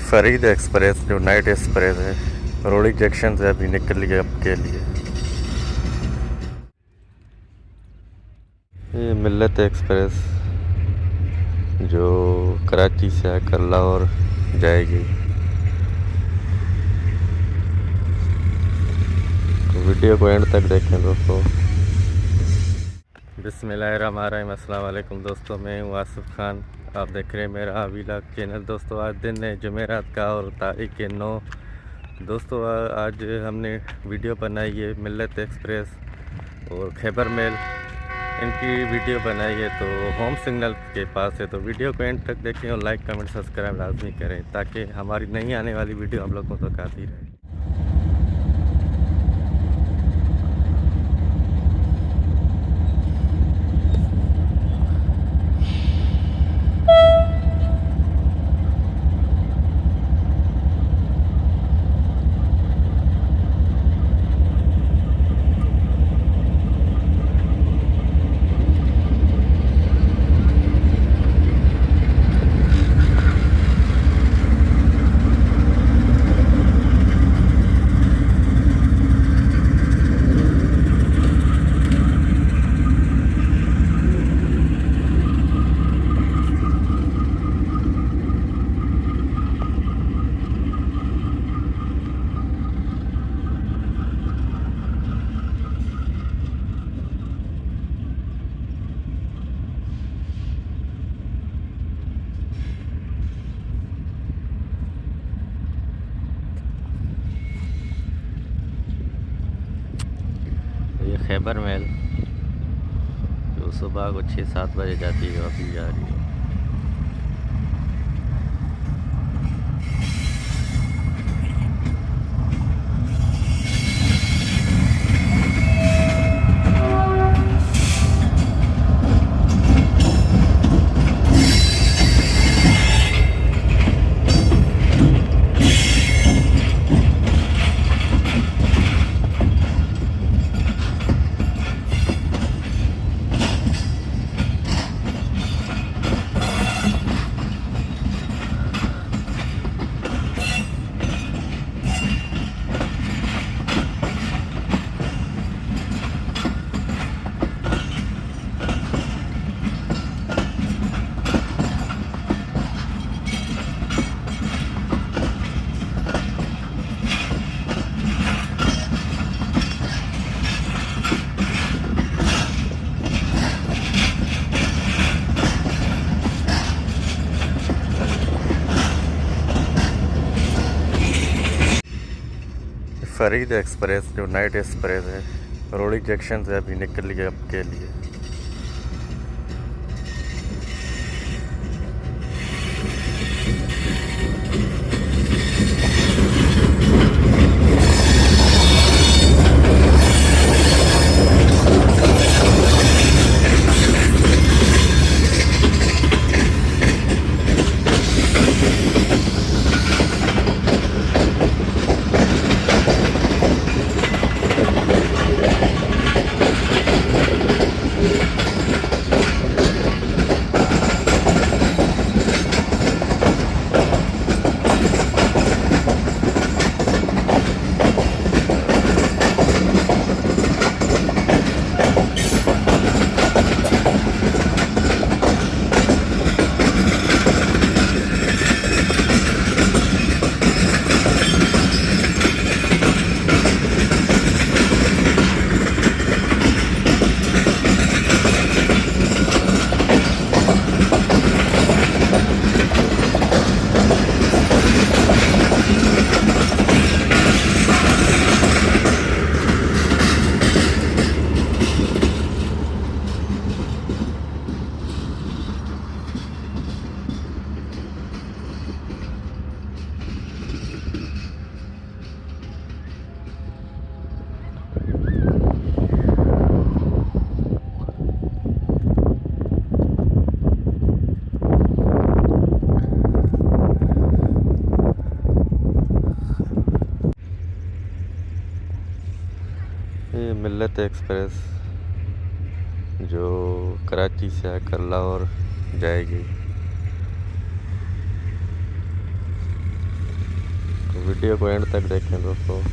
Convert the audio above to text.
Farid express जो night express है रोड़ी जंक्शन से अभी निकल गया आपके लिए। ये मिल्लत एक्सप्रेस जो कराची से आकर लाहौर जाएगी। तो वीडियो को एंड तक देखें दोस्तों। बिस्मिल्लाहिर्रहमानिर्रहीम। अस्सलाम वालेकुम दोस्तों, मैं हूँ आसिफ खान। आप देख रहे हैं मेरा व्लॉग चैनल। दोस्तों आज दिन है जुमेरात का और तारीख 9। दोस्तों आज हमने वीडियो बनाई है मिल्लत एक्सप्रेस और खैबर मेल, इनकी वीडियो बनाई है। तो होम सिग्नल के पास है। तो वीडियो को एंड तक देखें और लाइक कमेंट सब्सक्राइब लाजमी करें ताकि हमारी नई आने वाली वीडियो हम लोगों तक आती रहे। ये खैबर मेल जो सुबह को 6-7 बजे जाती है अभी जा रही है। फरीद एक्सप्रेस जो नाइट एक्सप्रेस है रोड़ी जंक्शन से अभी निकल गया आपके लिए। ये मिल्लत एक्सप्रेस जो कराची से आकर लाहौर जाएगी। वीडियो को एंड तक देखें दोस्तों।